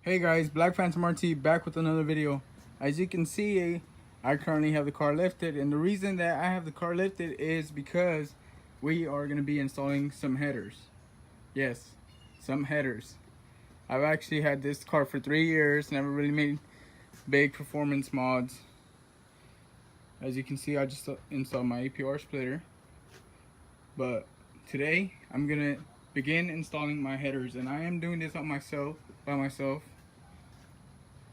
Hey guys, Black Phantom RT back with another video. As you can see, I currently have the car lifted, and the reason that I have the car lifted is because we are going to be installing some headers. Yes, some headers. I've actually had this car for 3 years, never really made big performance mods. As you can see, I just installed my APR splitter. But today, I'm going to begin installing my headers, and I am doing this by myself.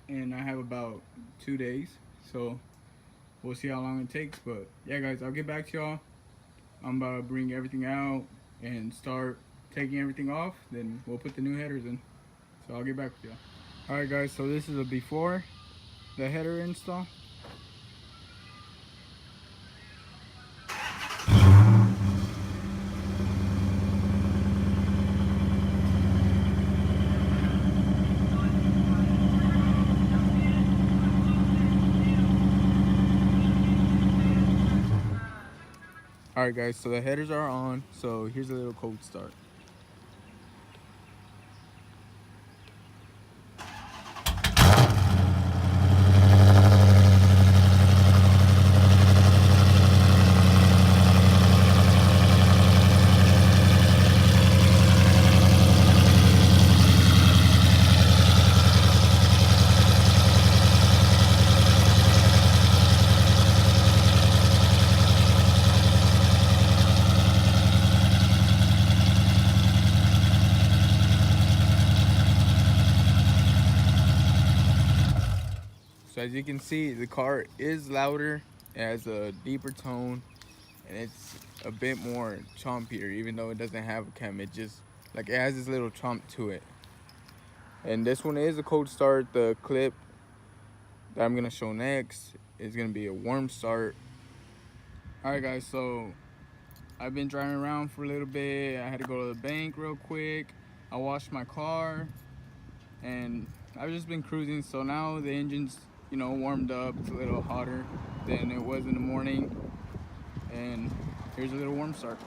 And I have about 2 days, so we'll see how long it takes. But yeah guys, I'll get back to y'all. I'm about to bring everything out and start taking everything off, then we'll put the new headers in. So I'll get back with y'all. Alright guys, so this is a before the header install. Alright guys, so the headers are on, so here's a little cold start. So as you can see, the car is louder, it has a deeper tone, and it's a bit more chompier, even though it doesn't have a chem. It just, like, it has this little chomp to it. And this one is a cold start. The clip that I'm gonna show next is gonna be a warm start. Alright guys, so I've been driving around for a little bit. I had to go to the bank real quick. I washed my car, and I've just been cruising. So now the engine's, you know, warmed up. It's a little hotter than it was in the morning, and here's a little warm start.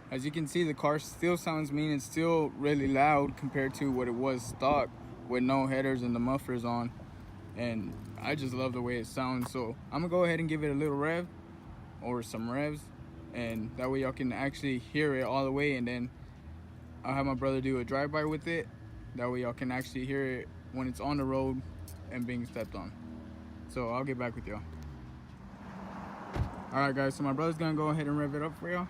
As you can see, the car still sounds mean. It's still really loud compared to what it was stock with no headers and the mufflers on. And I just love the way it sounds. So I'm gonna go ahead and give it a little rev or some revs, and that way y'all can actually hear it all the way. And then I'll have my brother do a drive-by with it. That way y'all can actually hear it when it's on the road and being stepped on. So I'll get back with y'all. All right guys, so my brother's gonna go ahead and rev it up for y'all.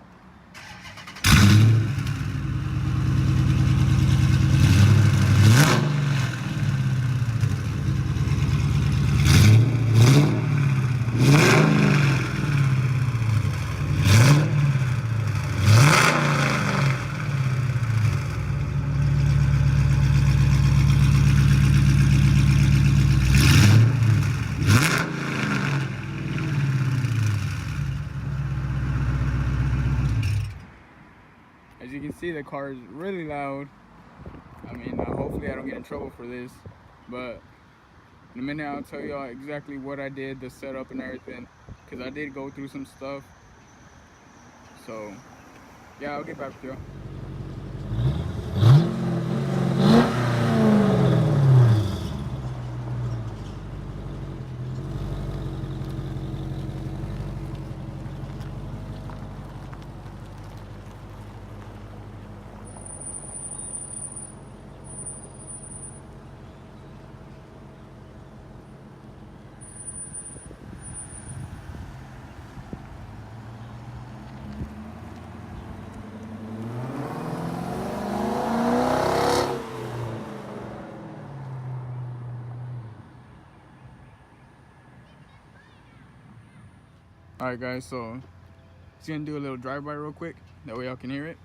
As you can see, the car is really loud. I mean, hopefully I don't get in trouble for this, but in a minute I'll tell y'all exactly what I did, the setup and everything, because I did go through some stuff. So yeah, I'll get back with y'all. Alright guys, so just gonna do a little drive-by real quick, that way y'all can hear it.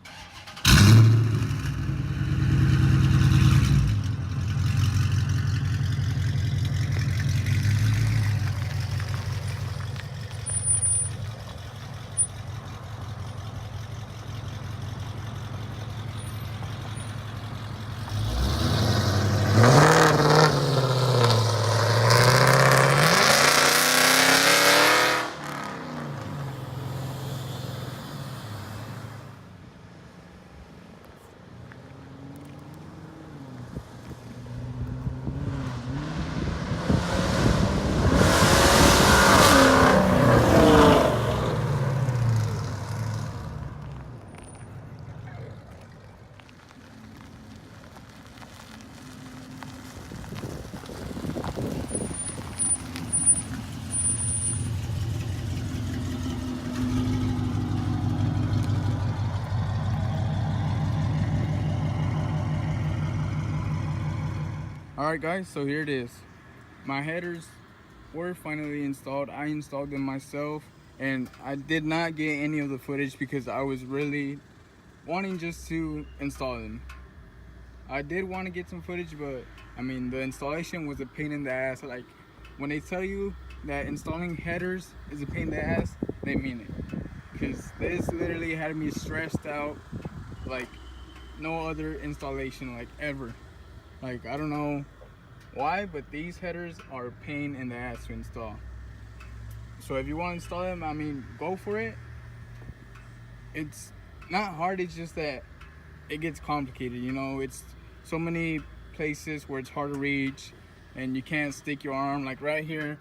Alright guys, so here it is. My headers were finally installed. I installed them myself, and I did not get any of the footage because I was really wanting just to install them. I did want to get some footage, but I mean the installation was a pain in the ass. Like, when they tell you that installing headers is a pain in the ass, they mean it. Because this literally had me stressed out like no other installation, like ever. Like, I don't know why, but these headers are a pain in the ass to install. So if you want to install them, I mean, go for it. It's not hard, it's just that it gets complicated, you know. It's so many places where it's hard to reach and you can't stick your arm, like right here.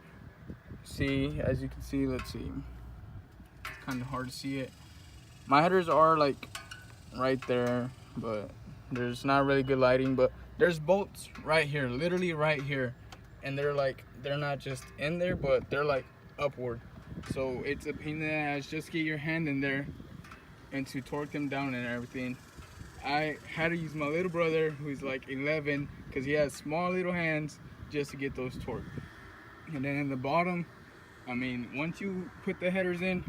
See, as you can see, let's see, it's kind of hard to see it. My headers are like right there, but there's not really good lighting. But there's bolts right here, literally right here, and they're not just in there, but they're like upward. So it's a pain in the ass just to get your hand in there and to torque them down and everything. I had to use my little brother, who's like 11, because he has small little hands, just to get those torqued. And then in the bottom, I mean, once you put the headers in,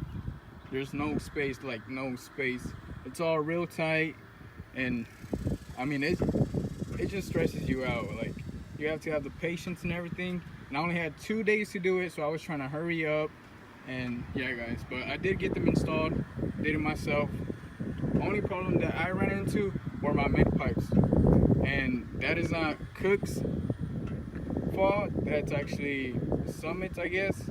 there's no space, like no space. It's all real tight, and I mean, it just stresses you out. Like, you have to have the patience and everything. And I only had 2 days to do it, so I was trying to hurry up. And yeah, guys, but I did get them installed, did it myself. Only problem that I ran into were my mid pipes, and that is not Kooks' fault. That's actually Summit's, I guess,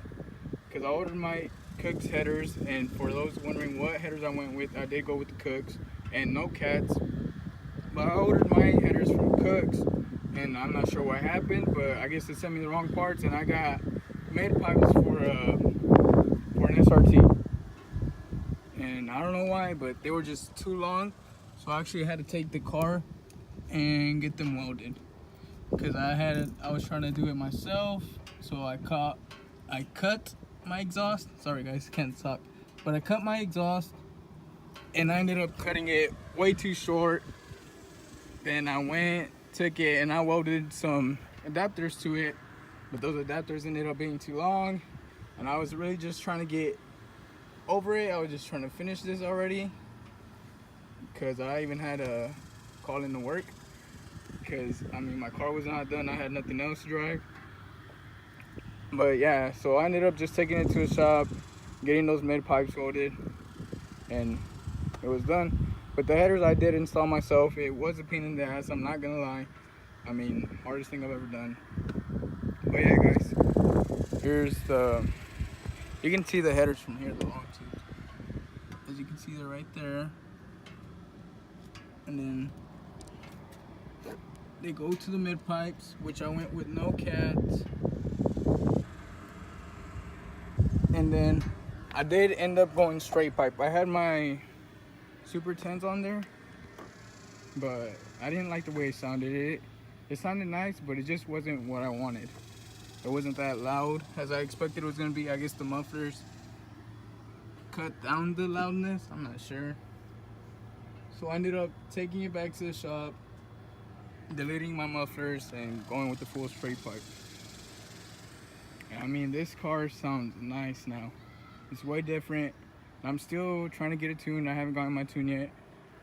because I ordered my Kooks headers, and for those wondering what headers I went with, I did go with the Kooks and no cats. But I ordered my headers from Kooks, and I'm not sure what happened, but I guess they sent me the wrong parts, and I got mid pipes for an SRT. And I don't know why, but they were just too long, so I actually had to take the car and get them welded, because I was trying to do it myself. So I cut my exhaust. Sorry guys, can't talk, but I cut my exhaust, and I ended up cutting it way too short. Then I took it, and I welded some adapters to it, but those adapters ended up being too long, and I was really just trying to get over it. I was just trying to finish this already, because I even had to call in to work, because I mean, my car was not done. I had nothing else to drive. But yeah, so I ended up just taking it to a shop, getting those mid pipes welded, and it was done. But the headers I did install myself. It was a pain in the ass, I'm not gonna lie. I mean, hardest thing I've ever done. But yeah, guys, you can see the headers from here, the Longtube. As you can see, they're right there. And then they go to the mid pipes, which I went with no cats. And then I did end up going straight pipe. I had my Super 10s on there, but I didn't like the way it sounded. It sounded nice, but it just wasn't what I wanted. It wasn't that loud as I expected it was gonna be. I guess the mufflers cut down the loudness, I'm not sure. So I ended up taking it back to the shop, deleting my mufflers, and going with the full straight pipe. I mean, this car sounds nice now. It's way different. I'm still trying to get it tuned. I haven't gotten my tune yet.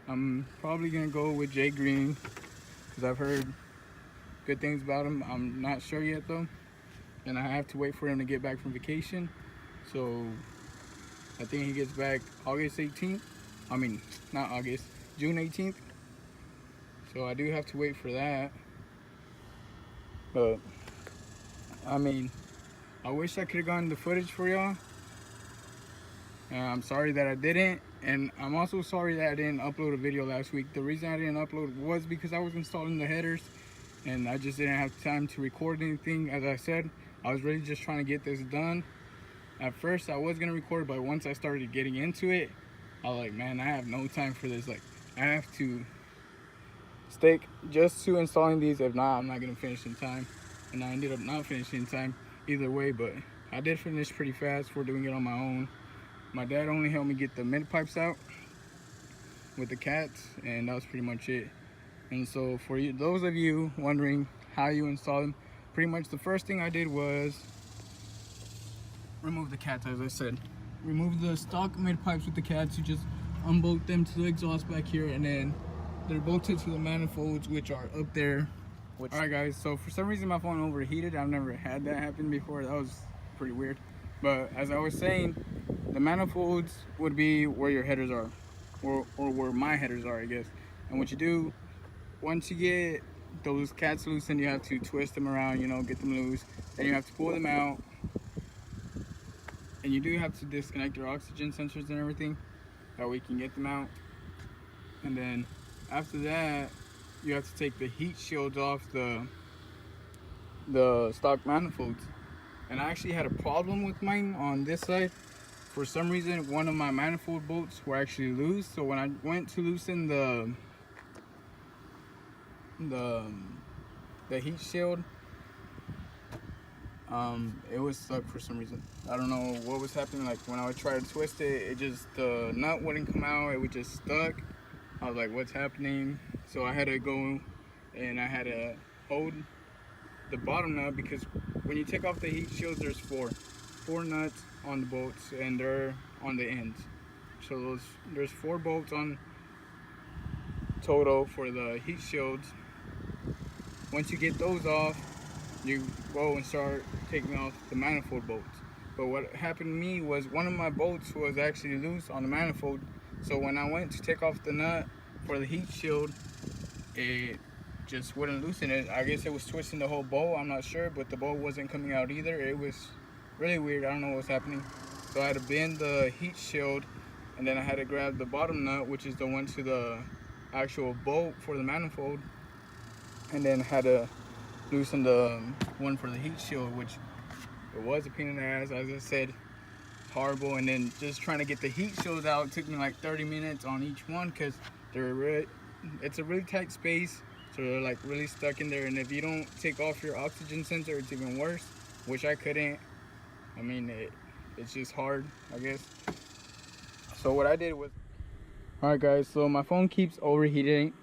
I'm probably gonna go with Jay Green, because I've heard good things about him. I'm not sure yet though, and I have to wait for him to get back from vacation. So I think he gets back August 18th. I mean, not August, June 18th. So I do have to wait for that. But I mean, I wish I could have gotten the footage for y'all. I'm sorry that I didn't, and I'm also sorry that I didn't upload a video last week. The reason I didn't upload was because I was installing the headers, and I just didn't have time to record anything. As I said, I was really just trying to get this done. At first I was gonna record, but once I started getting into it, I was like, man, I have no time for this. Like, I have to stick just to installing these. If not, I'm not gonna finish in time. And I ended up not finishing in time either way, but I did finish pretty fast for doing it on my own. My dad only helped me get the mid pipes out with the cats, and that was pretty much it. And so for you, those of you wondering how you install them. Pretty much the first thing I did was remove the cats, as I said. Remove the stock mid pipes with the cats. You just unbolt them to the exhaust back here, and then they're bolted to the manifolds, which are up there. Alright guys, so for some reason my phone overheated. I've never had that happen before. That was pretty weird. But as I was saying, the manifolds would be where your headers are, or where my headers are, I guess. And what you do, once you get those cats loosened, you have to twist them around, you know, get them loose. Then you have to pull them out. And you do have to disconnect your oxygen sensors and everything. That way you can get them out. And then after that, you have to take the heat shields off the stock manifolds. And I actually had a problem with mine on this side. For some reason, one of my manifold bolts were actually loose. So when I went to loosen the heat shield, it was stuck for some reason. I don't know what was happening. Like when I would try to twist it, the nut wouldn't come out. It was just stuck. I was like, what's happening? So I had to go and I had to hold the bottom nut, because when you take off the heat shields, there's four nuts on the bolts, and they're on the ends. So there's 4 bolts on total for the heat shields. Once you get those off, you go and start taking off the manifold bolts. But what happened to me was one of my bolts was actually loose on the manifold. So when I went to take off the nut for the heat shield, it just wouldn't loosen it. I guess it was twisting the whole bolt, I'm not sure, but the bolt wasn't coming out either. It was really weird. I don't know what was happening. So I had to bend the heat shield, and then I had to grab the bottom nut, which is the one to the actual bolt for the manifold, and then had to loosen the one for the heat shield, which it was a pain in the ass, as I said, horrible. And then just trying to get the heat shields out took me like 30 minutes on each one, because it's a really tight space, so they're like really stuck in there. And if you don't take off your oxygen sensor, it's even worse, which I couldn't. I mean, it's just hard, I guess. So what I did was, alright guys, so my phone keeps overheating.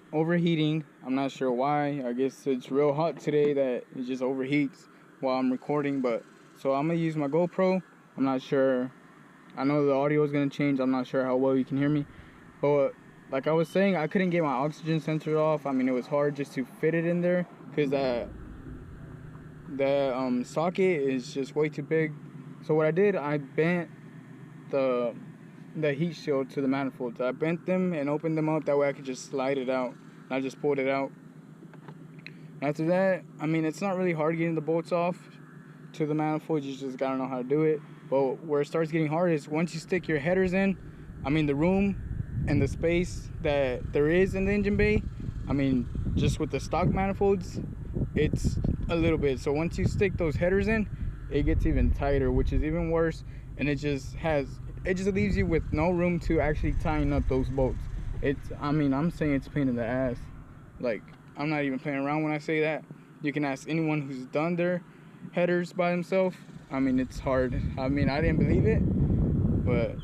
I'm not sure why. I guess it's real hot today that it just overheats while I'm recording. But so I'm gonna use my GoPro. I'm not sure. I know the audio is gonna change. I'm not sure how well you can hear me. But like I was saying, I couldn't get my oxygen sensor off. I mean, it was hard just to fit it in there, because that socket is just way too big. So what I did, I bent the heat shield to the manifolds. I bent them and opened them up, that way I could just slide it out. And I just pulled it out. After that, I mean, it's not really hard getting the bolts off to the manifolds. You just gotta know how to do it. But where it starts getting hard is once you stick your headers in. I mean, the room and the space that there is in the engine bay, I mean, just with the stock manifolds, it's a little bit. So once you stick those headers in, it gets even tighter, which is even worse. And it just leaves you with no room to actually tighten up those bolts. I mean, I'm saying it's a pain in the ass. Like, I'm not even playing around when I say that. You can ask anyone who's done their headers by himself. I mean, it's hard. I mean, I didn't believe it, but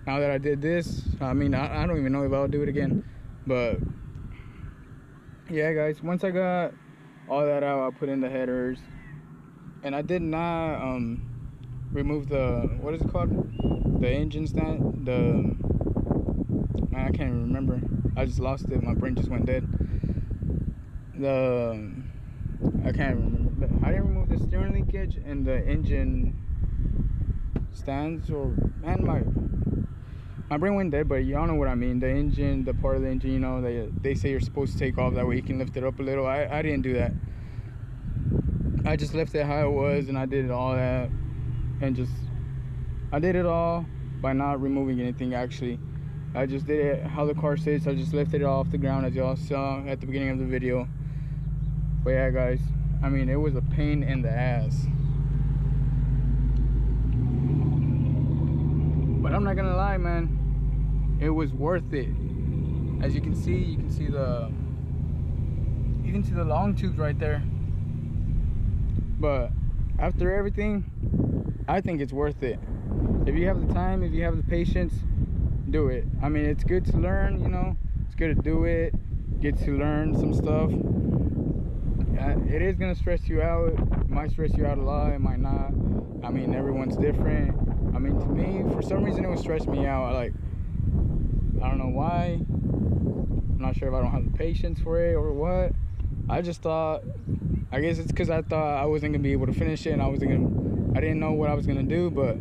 now that I did this, I mean, I don't even know if I'll do it again. But yeah, guys, once I got all that out, I put in the headers, and I did not remove the, what is it called? The engine stand. I can't even remember. I just lost it. My brain just went dead. I can't remember. I didn't remove the steering linkage and the engine stands. My brain went dead, but y'all know what I mean. The engine, the part of the engine, you know, they say you're supposed to take off, that way you can lift it up a little. I didn't do that. I just left it how it was, and I did all that, and I did it all by not removing anything. Actually, I just did it how the car sits. I just lifted it off the ground, as y'all saw at the beginning of the video. But yeah, guys, I mean, it was a pain in the ass. But I'm not gonna lie, man, it was worth it. As you can see the long tubes right there. But after everything, I think it's worth it. If you have the time, if you have the patience, do it. I mean, it's good to learn, you know. It's good to do it, get to learn some stuff. it is gonna stress you out. It might stress you out a lot, it might not. I mean, everyone's different. I mean, to me, for some reason it would stress me out. Like, I don't know why. I'm not sure if I don't have the patience for it or what. I just thought, I guess it's because I thought I wasn't gonna be able to finish it, and I didn't know what I was gonna do. But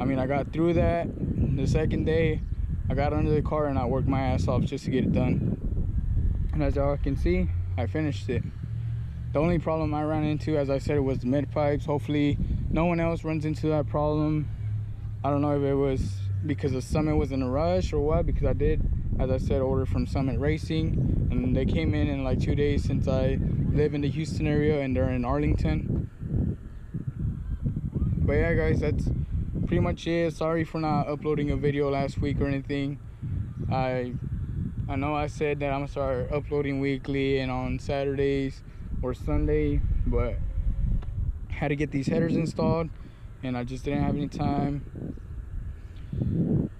I mean, I got through that. The second day, I got under the car and I worked my ass off just to get it done. And as y'all can see, I finished it. The only problem I ran into, as I said, was the mid pipes. Hopefully no one else runs into that problem. I don't know if it was because the Summit was in a rush or what, because I did, as I said, order from Summit Racing, and they came in like 2 days, since I live in the Houston area and they're in Arlington. But yeah, guys, that's pretty much it. Sorry for not uploading a video last week or anything. I know I said that I'm gonna start uploading weekly and on Saturdays or Sunday, but I had to get these headers installed and I just didn't have any time.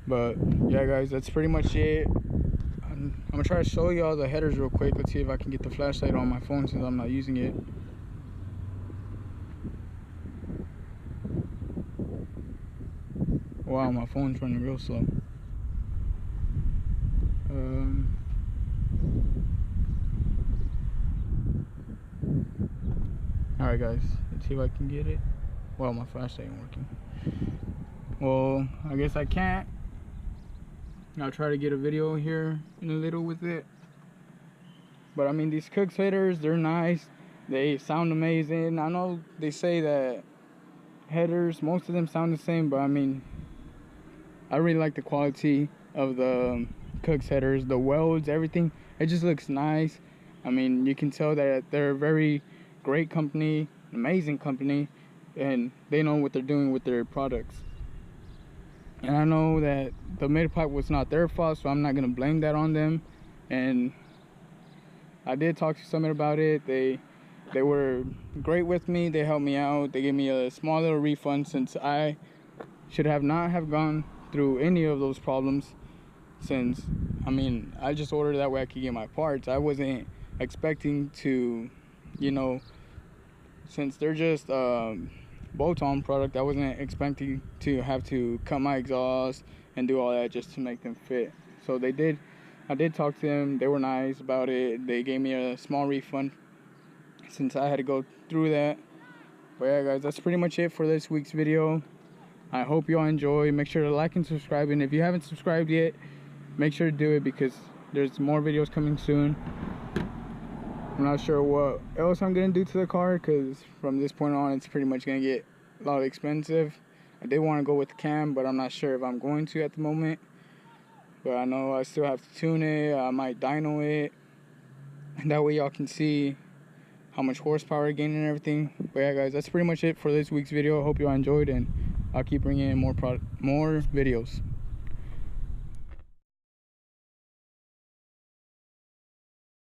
But yeah, guys, that's pretty much it. I'm gonna try to show y'all the headers real quick. Let's see if I can get the flashlight on my phone since I'm not using it. Wow, my phone's running real slow. Alright, guys, let's see if I can get it. Well, my flashlight ain't working. Well, I guess I can't. I'll try to get a video here in a little with it. But I mean, these Kooks headers, they're nice. They sound amazing. I know they say that headers, most of them sound the same, but I mean, I really like the quality of the Kooks headers, the welds, everything. It just looks nice. I mean, you can tell that they're a very great company, amazing company, and they know what they're doing with their products. And I know that the mid pipe was not their fault, so I'm not gonna blame that on them. And I did talk to Summit about it. They were great with me. They helped me out. They gave me a small little refund, since I should have not have gone through any of those problems, since I mean, I just ordered that way I could get my parts. I wasn't expecting to, you know, since they're just bolt-on product, I wasn't expecting to have to cut my exhaust and do all that just to make them fit. So they did. I did talk to them. They were nice about it. They gave me a small refund since I had to go through that. But yeah, guys, that's pretty much it for this week's video. I hope y'all enjoy. Make sure to like and subscribe, and if you haven't subscribed yet, make sure to do it, because there's more videos coming soon. I'm not sure what else I'm gonna do to the car, because from this point on it's pretty much gonna get a lot expensive. I did want to go with the cam, but I'm not sure if I'm going to at the moment. But I know I still have to tune it. I might dyno it, and that way y'all can see how much horsepower I gain and everything. But yeah, guys, that's pretty much it for this week's video. I hope y'all enjoyed, and I'll keep bringing in more videos.